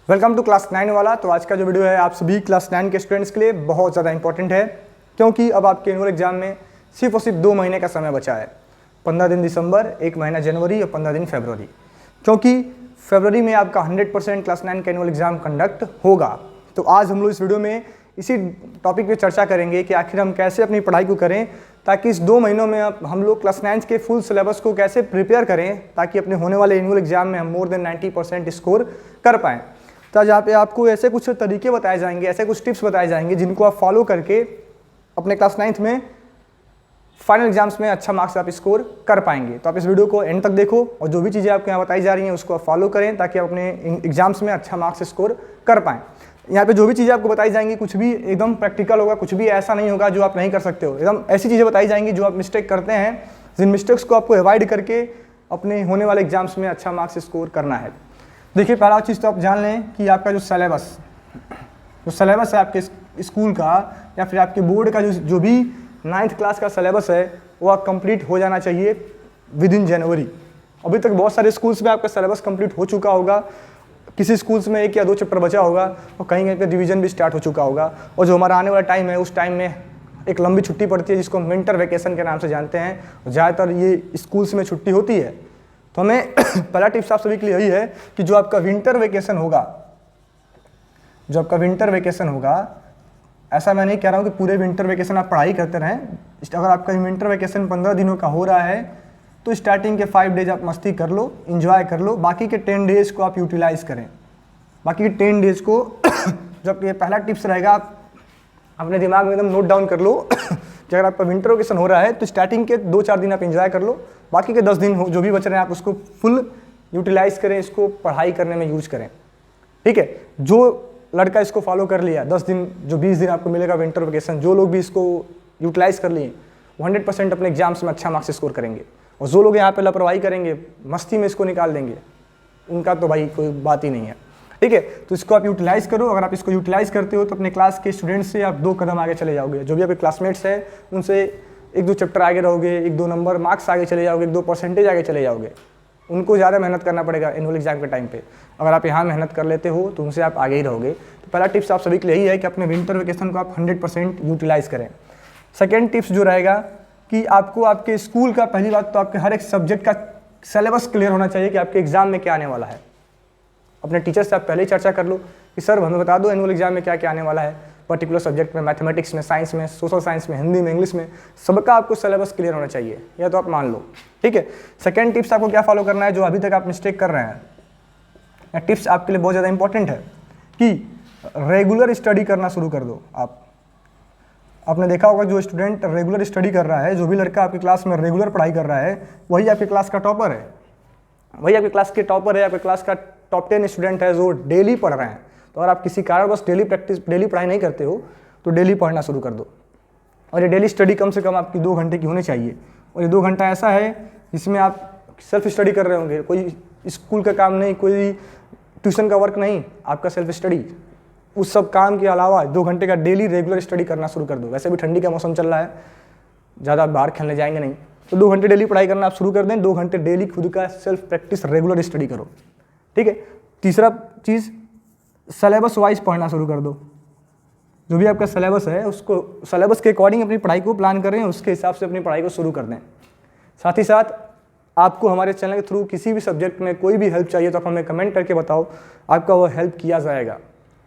Welcome to class 9 वाला। तो आज का जो वीडियो है आप सभी क्लास 9 के स्टूडेंट्स के लिए बहुत ज़्यादा इंपॉर्टेंट है, क्योंकि अब आपके एनुअल एग्जाम में सिर्फ और सिर्फ 2 महीने का समय बचा है। 15 दिन दिसंबर, 1 महीना जनवरी और 15 दिन फरवरी, क्योंकि फरवरी में आपका 100% क्लास 9 का एनुअल एग्जाम कंडक्ट होगा। तो आज हम लोग इस वीडियो में इसी टॉपिक पे चर्चा करेंगे कि आखिर हम कैसे अपनी पढ़ाई को करें, ताकि इस 2 महीनों में हम लोग क्लास 9 के फुल सिलेबस को कैसे प्रिपेयर करें, ताकि अपने होने वाले एनुअल एग्जाम में हम मोर देन 90% स्कोर कर पाएँ। तो आज यहाँ पे आपको ऐसे कुछ तरीके बताए जाएंगे, ऐसे कुछ टिप्स बताए जाएंगे जिनको आप फॉलो करके अपने क्लास 9 में फाइनल एग्जाम्स में अच्छा मार्क्स आप स्कोर कर पाएंगे। तो आप इस वीडियो को एंड तक देखो और जो भी चीज़ें आपको यहाँ बताई जा रही हैं उसको आप फॉलो करें, ताकि आप अपने एग्जाम्स में अच्छा मार्क्स स्कोर कर पाएँ। यहाँ पे जो भी चीज़ें आपको बताई जाएंगी कुछ भी एकदम प्रैक्टिकल होगा, कुछ भी ऐसा नहीं होगा जो आप नहीं कर सकते हो। एकदम ऐसी चीज़ें बताई जाएंगी जो आप मिस्टेक करते हैं, जिन मिस्टेक्स को आपको अवॉइड करके अपने होने वाले एग्जाम्स में अच्छा मार्क्स स्कोर करना है। देखिए, पहला चीज़ तो आप जान लें कि आपका जो सिलेबस है आपके स्कूल का या फिर आपके बोर्ड का जो भी 9th क्लास का सिलेबस है वो आप कंप्लीट हो जाना चाहिए विद इन जनवरी। अभी तक बहुत सारे स्कूल्स में आपका सिलेबस कंप्लीट हो चुका होगा, किसी स्कूल्स में 1 या 2 चैप्टर बचा होगा और कहीं कहीं पे रिवीजन भी स्टार्ट हो चुका होगा। और जो हमारा आने वाला टाइम है उस टाइम में एक लंबी छुट्टी पड़ती है जिसको हम विंटर वैकेशन के नाम से जानते हैं। ज़्यादातर ये स्कूल्स में छुट्टी होती है। तो हमें पहला टिप्स आप सभी के लिए यही है कि जो आपका विंटर वेकेशन होगा, ऐसा मैं नहीं कह रहा हूँ कि पूरे विंटर वेकेशन आप पढ़ाई करते रहें। अगर आपका विंटर वेकेशन 15 दिनों का हो रहा है तो स्टार्टिंग के 5 डेज आप मस्ती कर लो, इंजॉय कर लो, बाकी के 10 डेज को आप यूटिलाइज़ करें। बाकी के 10 डेज को जब ये पहला टिप्स रहेगा, आप अपने दिमाग में एकदम नोट डाउन कर लो कि अगर आपका विंटर वेकेशन हो रहा है तो स्टार्टिंग के 2-4 दिन आप इंजॉय कर लो, बाकी के 10 दिन जो भी बच रहे हैं आप उसको फुल यूटिलाइज़ करें, इसको पढ़ाई करने में यूज करें। ठीक है, जो लड़का इसको फॉलो कर लिया 10 दिन, जो 20 दिन आपको मिलेगा विंटर वेकेशन, जो लोग भी इसको यूटिलाइज़ कर लिए 100% अपने एग्जाम्स में अच्छा मार्क्स स्कोर करेंगे। और जो लोग यहाँ पे लापरवाही करेंगे, मस्ती में इसको निकाल देंगे, उनका तो भाई कोई बात ही नहीं है। ठीक है, तो इसको आप यूटिलाइज़ करो। अगर आप इसको यूटिलाइज़ करते हो तो अपने क्लास के स्टूडेंट्स से आप 2 कदम आगे चले जाओगे। जो भी आपके क्लासमेट्स हैं उनसे 1-2 चैप्टर आगे रहोगे, 1-2 नंबर मार्क्स आगे चले जाओगे, 1-2 परसेंटेज आगे चले जाओगे। उनको ज़्यादा मेहनत करना पड़ेगा एनुअल एग्जाम के टाइम पे। अगर आप यहाँ मेहनत कर लेते हो तो उनसे आप आगे ही रहोगे। तो पहला टिप्स आप सभी के लिए यही है कि अपने विंटर वेकेशन को आप 100% यूटिलाइज़ करें। सेकेंड टिप्स जो रहेगा कि आपको आपके स्कूल का, पहली बात तो आपके हर एक सब्जेक्ट का सिलेबस क्लियर होना चाहिए कि आपके एग्जाम में क्या आने वाला है। अपने टीचर से आप पहले ही चर्चा कर लो कि सर हमें बता दो एनुअल एग्जाम में क्या क्या आने वाला है, पर्टिकुलर सब्जेक्ट में, मैथमेटिक्स में, साइंस में, सोशल साइंस में, हिंदी में, इंग्लिश में, सबका आपको सिलेबस क्लियर होना चाहिए, या तो आप मान लो। ठीक है, सेकंड टिप्स आपको क्या फॉलो करना है जो अभी तक आप मिस्टेक कर रहे हैं। टिप्स आपके लिए बहुत ज़्यादा इंपॉर्टेंट है कि रेगुलर स्टडी करना शुरू कर दो। आपने देखा होगा जो स्टूडेंट रेगुलर स्टडी कर रहा है, जो भी लड़का आपकी क्लास में रेगुलर पढ़ाई कर रहा है, वही आपकी क्लास का टॉपर है, आपकी क्लास का टॉप 10 स्टूडेंट है जो डेली पढ़ रहे हैं। तो अगर आप किसी कारणवश डेली पढ़ाई नहीं करते हो तो डेली पढ़ना शुरू कर दो। और ये डेली स्टडी कम से कम आपकी 2 घंटे की होनी चाहिए। और ये 2 घंटा ऐसा है जिसमें आप सेल्फ स्टडी कर रहे होंगे, कोई स्कूल का काम नहीं, कोई ट्यूशन का वर्क नहीं, आपका सेल्फ स्टडी। उस सब काम के अलावा 2 घंटे का डेली रेगुलर स्टडी करना शुरू कर दो। वैसे भी ठंडी का मौसम चल रहा है, ज़्यादा बाहर खेलने जाएंगे नहीं, तो 2 घंटे डेली पढ़ाई करना आप शुरू कर दें। 2 घंटे डेली खुद का सेल्फ प्रैक्टिस रेगुलर स्टडी करो। ठीक है, तीसरा चीज़, सिलेबस वाइज पढ़ना शुरू कर दो। जो भी आपका सिलेबस है उसको सिलेबस के अकॉर्डिंग अपनी पढ़ाई को प्लान करें, उसके हिसाब से अपनी पढ़ाई को शुरू कर दें। साथ ही साथ आपको हमारे चैनल के थ्रू किसी भी सब्जेक्ट में कोई भी हेल्प चाहिए तो आप हमें कमेंट करके बताओ, आपका वो हेल्प किया जाएगा।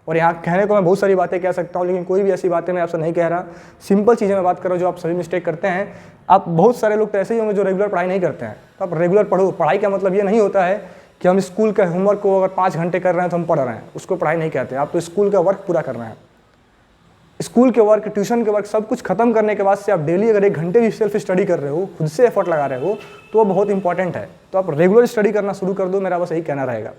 और यहाँ कहने को मैं बहुत सारी बातें कह सकता हूँ, लेकिन कोई भी ऐसी बातें मैं आपसे नहीं कह रहा। सिंपल चीज़ें मैं बात कर रहा हूँ जो आप सभी मिस्टेक करते हैं। आप बहुत सारे लोग तो ऐसे ही होंगे जो रेगुलर पढ़ाई नहीं करते हैं, तो आप रेगुलर पढ़ो। पढ़ाई का मतलब ये नहीं होता है कि हम स्कूल का होमवर्क को अगर 5 घंटे कर रहे हैं तो हम पढ़ रहे हैं, उसको पढ़ाई नहीं कहते। आप तो स्कूल का वर्क पूरा कर रहे हैं। स्कूल के वर्क, ट्यूशन के वर्क, सब कुछ खत्म करने के बाद से आप डेली अगर 1 घंटे भी सेल्फ स्टडी कर रहे हो, खुद से एफर्ट लगा रहे हो, तो वो बहुत इंपॉर्टेंट है। तो आप रेगुलर स्टडी करना शुरू कर दो, मेरा बस यही कहना रहेगा।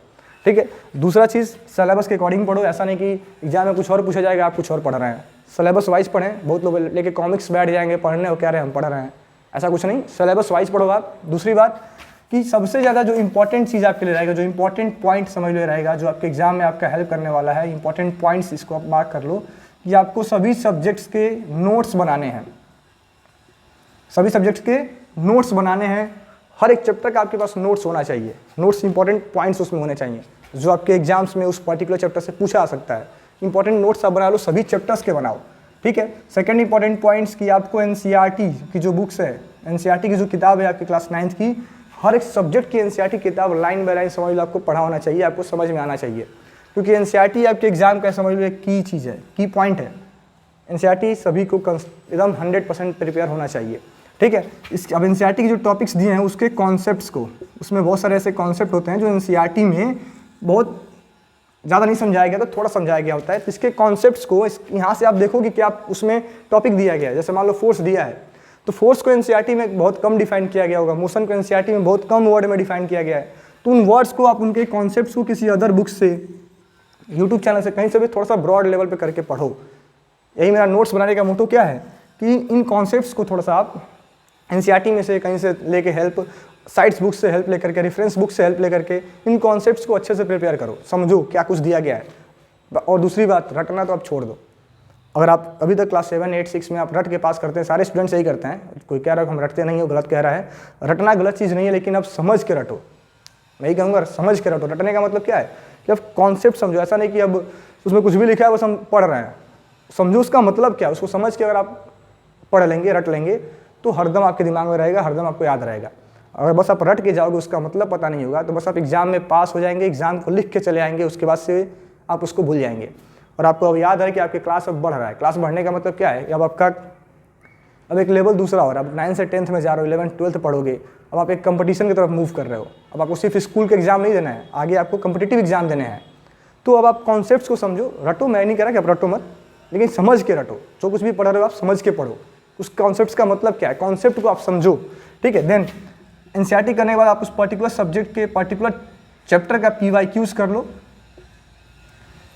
ठीक है, दूसरा चीज़, सिलेबस के अकॉर्डिंग पढ़ो। ऐसा नहीं कि एग्जाम में कुछ और पूछा जाएगा आप कुछ और पढ़ रहे हैं। सिलेबस वाइज पढ़ें। बहुत लोग लेके कॉमिक्स बैठ जाएंगे पढ़ने और कह रहे हैं हम पढ़ रहे हैं, ऐसा कुछ नहीं। सिलेबस वाइज पढ़ो आप। दूसरी बात कि सबसे ज़्यादा जो इंपॉर्टेंट चीज़ आपके लिए रहेगा, जो इंपॉर्टेंट पॉइंट समझ ले रहेगा, जो आपके एग्जाम में आपका हेल्प करने वाला है, इंपॉर्टेंट पॉइंट्स, इसको आप मार्क कर लो कि आपको सभी सब्जेक्ट्स के नोट्स बनाने हैं। सभी सब्जेक्ट्स के नोट्स बनाने हैं। हर एक चैप्टर का आपके पास नोट्स होना चाहिए। नोट्स इंपॉर्टेंट पॉइंट्स उसमें होने चाहिए। जो आपके एग्जाम्स में उस पर्टिकुलर चैप्टर से पूछा आ सकता है। इंपॉर्टेंट नोट्स आप बना लो, सभी चैप्टर्स के बनाओ, ठीक है। सेकंड इंपॉर्टेंट पॉइंट्स कि आपको एनसीईआरटी की जो बुक्स है, एनसीईआरटी की जो किताब है आपकी क्लास 9th की, हर एक सब्जेक्ट की एनसीईआरटी किताब लाइन बाय लाइन समझ लो, आपको पढ़ा होना चाहिए, आपको समझ में आना चाहिए, क्योंकि एनसीईआरटी आपके एग्जाम का समझ लो एक की चीज़ है, की पॉइंट है। एनसीईआरटी सभी को एकदम 100% प्रिपेयर होना चाहिए, ठीक है। अब एनसीईआरटी के जो टॉपिक्स दिए हैं उसके कॉन्सेप्ट्स को, उसमें बहुत सारे ऐसे कॉन्सेप्ट होते हैं जो एनसीईआरटी में बहुत ज़्यादा नहीं समझाया गया, तो थोड़ा समझाया गया होता है। तो इसके कॉन्सेप्ट्स को यहाँ से आप देखोगे कि आप उसमें टॉपिक दिया गया है, जैसे मान लो फोर्स दिया है, तो फोर्स को एनसीईआरटी में बहुत कम डिफाइन किया गया होगा, मोशन को एनसीईआरटी में बहुत कम वर्ड में डिफाइन किया गया है। तो उन वर्ड्स को आप उनके कॉन्सेप्ट्स को किसी अदर बुक से, यूट्यूब चैनल से, कहीं से भी थोड़ा सा ब्रॉड लेवल पे करके पढ़ो। यही मेरा नोट्स बनाने का मोटो क्या है कि इन कॉन्सेप्ट्स को थोड़ा सा आप एनसीईआरटी में से कहीं से लेके हेल्प, साइट्स बुक से हेल्प लेकर के, रेफरेंस बुक से हेल्प लेकर के इन कॉन्सेप्ट्स को अच्छे से प्रिपेयर करो, समझो क्या कुछ दिया गया है। और दूसरी बात, रटना तो आप छोड़ दो। अगर आप अभी तक क्लास 7, 8, 6 में आप रट के पास करते हैं, सारे स्टूडेंट्स यही करते हैं, कोई कह रहा है हम रटते नहीं हो, गलत कह रहा है। रटना गलत चीज़ नहीं है, लेकिन आप समझ के रटो। मैं ही कहूँगा समझ के रटो। रटने का मतलब क्या है कि आप कॉन्सेप्ट समझो, ऐसा नहीं कि अब उसमें कुछ भी लिखा है बस हम पढ़ रहे हैं। समझो उसका मतलब क्या है, उसको समझ के अगर आप पढ़ लेंगे, रट लेंगे, तो हरदम आपके दिमाग में रहेगा, हरदम आपको याद रहेगा। अगर बस आप रट के जाओगे, उसका मतलब पता नहीं होगा, तो बस आप एग्जाम में पास हो जाएंगे, एग्जाम को लिख के चले आएंगे, उसके बाद से आप उसको भूल जाएंगे। और आपको अब याद है कि आपकी क्लास अब बढ़ रहा है। क्लास बढ़ने का मतलब क्या है, अब आपका अब एक लेवल दूसरा हो रहा है। अब 9 से 10th में जा रहे हो, 11th 12th पढ़ोगे, अब आप एक कंपटीशन की तरफ मूव कर रहे हो। अब आपको सिर्फ स्कूल के एग्जाम नहीं देना है, आगे आपको कम्पिटिटिव एग्जाम देने हैं। तो अब आप कॉन्सेप्ट्स को समझो, रटो। मैं नहीं कह रहा कि आप रटो मत, लेकिन समझ के रटो। जो कुछ भी पढ़ रहे हो आप समझ के पढ़ो, उस कॉन्सेप्ट्स का मतलब क्या है, कॉन्सेप्ट को आप समझो, ठीक है। देन एनसीईआरटी करने के बाद आप उस पर्टिकुलर सब्जेक्ट के पर्टिकुलर चैप्टर का PYQs कर लो,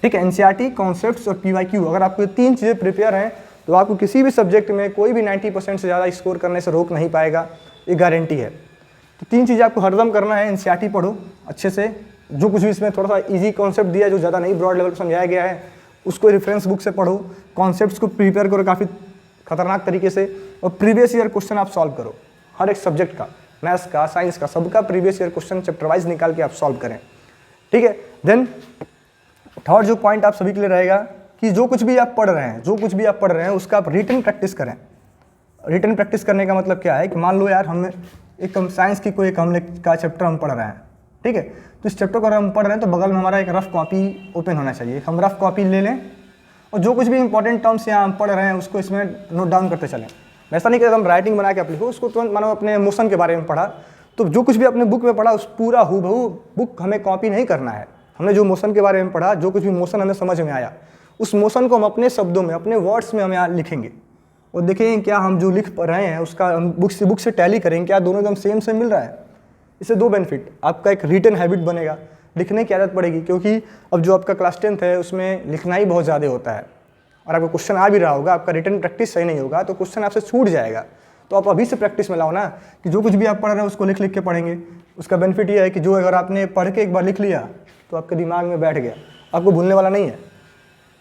ठीक है। एनसीईआरटी, कॉन्सेप्ट्स और PYQ, अगर आपको ये 3 चीज़ें प्रिपेयर हैं तो आपको किसी भी सब्जेक्ट में कोई भी 90% से ज़्यादा स्कोर करने से रोक नहीं पाएगा, ये गारंटी है। तो 3 चीज़ें आपको हरदम करना है। एनसीईआरटी पढ़ो अच्छे से, जो कुछ भी इसमें थोड़ा सा इजी कॉन्सेप्ट दिया है, जो ज़्यादा नहीं ब्रॉड लेवल पर समझाया गया है, उसको रेफरेंस बुक से पढ़ो। कॉन्सेप्ट्स को प्रिपेयर करो काफ़ी खतरनाक तरीके से, और प्रीवियस ईयर क्वेश्चन आप सॉल्व करो। हर एक सब्जेक्ट का, मैथ्स का, साइंस का, सबका previous year question chapter wise निकाल के आप सॉल्व करें, ठीक है। देन थर्ड जो पॉइंट आप सभी के लिए रहेगा कि जो कुछ भी आप पढ़ रहे हैं, उसका आप रिटन प्रैक्टिस करें। रिटन प्रैक्टिस करने का मतलब क्या है कि मान लो यार हमने एक साइंस की कोई एक हमने का चैप्टर हम पढ़ रहे हैं, ठीक है। तो इस चैप्टर को अगर हम पढ़ रहे हैं तो बगल में हमारा एक रफ कॉपी ओपन होना चाहिए। हम रफ कॉपी ले लें और जो कुछ भी इंपॉर्टेंट टर्म्स यहाँ हम पढ़ रहे हैं उसको इसमें नोट डाउन करते चलें। ऐसा नहीं कि हम राइटिंग बना के आप लिखो, उसको तुरंत मानो अपने मोशन के बारे में पढ़ा, तो जो कुछ भी अपने बुक में पढ़ा उस पूरा हूबहू बुक हमें कॉपी नहीं करना है। हमने जो मोशन के बारे में पढ़ा, जो कुछ भी मोशन हमें समझ में आया, उस मोशन को हम अपने शब्दों में, अपने वर्ड्स में हम यहाँ लिखेंगे और देखेंगे क्या हम जो लिख रहे हैं उसका हम बुक से टैली करेंगे, क्या दोनों एकदम सेम मिल रहा है। इससे 2 बेनिफिट, आपका एक रिटन हैबिट बनेगा, लिखने की आदत पड़ेगी, क्योंकि अब जो आपका क्लास 10th है उसमें लिखना ही बहुत ज़्यादा होता है और आपको क्वेश्चन आ भी रहा होगा, आपका रिटन प्रैक्टिस सही नहीं होगा तो क्वेश्चन आपसे छूट जाएगा। तो आप अभी से प्रैक्टिस में लाओ ना कि जो कुछ भी आप पढ़ रहे हैं उसको लिख के पढ़ेंगे। उसका बेनिफिट ये है कि जो अगर आपने पढ़ के एक बार लिख लिया तो आपके दिमाग में बैठ गया, आपको भूलने वाला नहीं है।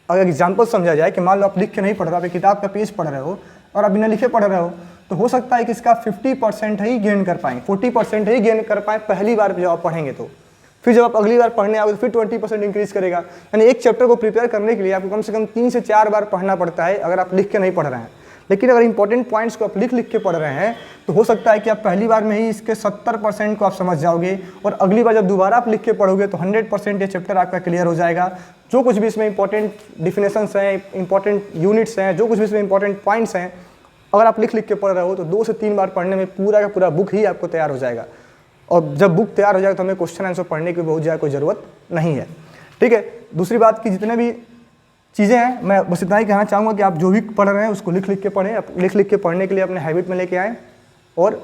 अगर एग्जाम्पल समझा जाए कि मान लो आप लिख के नहीं पढ़ रहे, आप एक किताब का पेज पढ़ रहे हो और आप बिना लिखे पढ़ रहे हो, तो हो सकता है कि इसका 50% ही गेन कर पाएँ, 40% ही गेन कर पाएँ पहली बार जब आप पढ़ेंगे। तो फिर जब आप अगली बार पढ़ने आओगे तो फिर 20% इंक्रीज करेगा। यानी एक चैप्टर को प्रिपेयर करने के लिए आपको कम से कम 3 से 4 बार पढ़ना पड़ता है अगर आप लिख के नहीं पढ़ रहे हैं। लेकिन अगर इंपॉर्टेंट पॉइंट्स को आप लिख के पढ़ रहे हैं तो हो सकता है कि आप पहली बार में ही इसके 70% को आप समझ जाओगे और अगली बार जब दोबारा आप लिख के पढ़ोगे तो 100% ये चैप्टर आपका क्लियर हो जाएगा। जो कुछ भी इसमें इंपॉर्टेंट डिफिनेशंस हैं, इंपॉर्टेंट यूनिट्स हैं, जो कुछ भी इसमें इंपॉर्टेंट पॉइंट्स हैं, अगर आप लिख के पढ़ रहे हो तो 2 से 3 बार पढ़ने में पूरा का पूरा बुक ही आपको तैयार हो जाएगा। और जब बुक तैयार हो जाएगा तो हमें क्वेश्चन आंसर पढ़ने की बहुत ज़्यादा कोई ज़रूरत नहीं है, ठीक है। दूसरी बात कि जितने भी चीज़ें हैं, मैं बस इतना ही कहना चाहूँगा कि आप जो भी पढ़ रहे हैं उसको लिख के पढ़ें, लिख के पढ़ने के लिए अपने हैबिट में लेके आएँ। और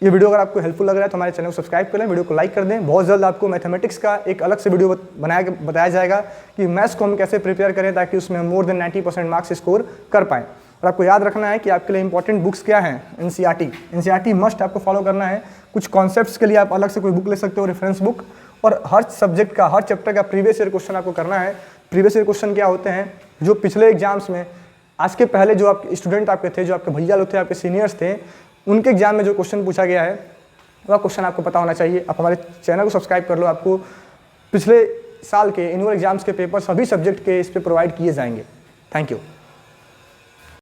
ये वीडियो अगर आपको हेल्पफुल लग रहा है तो हमारे चैनल को सब्सक्राइब करें, वीडियो को लाइक कर दें। बहुत जल्द आपको मैथमेटिक्स का एक अलग से वीडियो बताया जाएगा कि मैथ्स को हम कैसे प्रिपेयर करें ताकि उसमें मोर देन 90% मार्क्स स्कोर कर पाएँ। और आपको याद रखना है कि आपके लिए इंपॉर्टेंट बुक्स क्या हैं, एनसीईआरटी मस्ट आपको फॉलो करना है। कुछ कॉन्सेप्ट्स के लिए आप अलग से कोई बुक ले सकते हो, रेफरेंस बुक, और हर सब्जेक्ट का, हर चैप्टर का प्रीवियस ईयर क्वेश्चन आपको करना है। प्रीवियस ईयर क्वेश्चन क्या होते हैं, जो पिछले एग्जाम्स में आज के पहले जो आपके स्टूडेंट आपके थे, जो आपके भैया लोग थे, आपके सीनियर्स थे, उनके एग्जाम में जो क्वेश्चन पूछा गया है वह क्वेश्चन आपको पता होना चाहिए। आप हमारे चैनल को सब्सक्राइब कर लो, आपको पिछले साल के एनुअल एग्जाम्स के पेपर सभी सब्जेक्ट के इस पे प्रोवाइड किए जाएंगे। Thank you.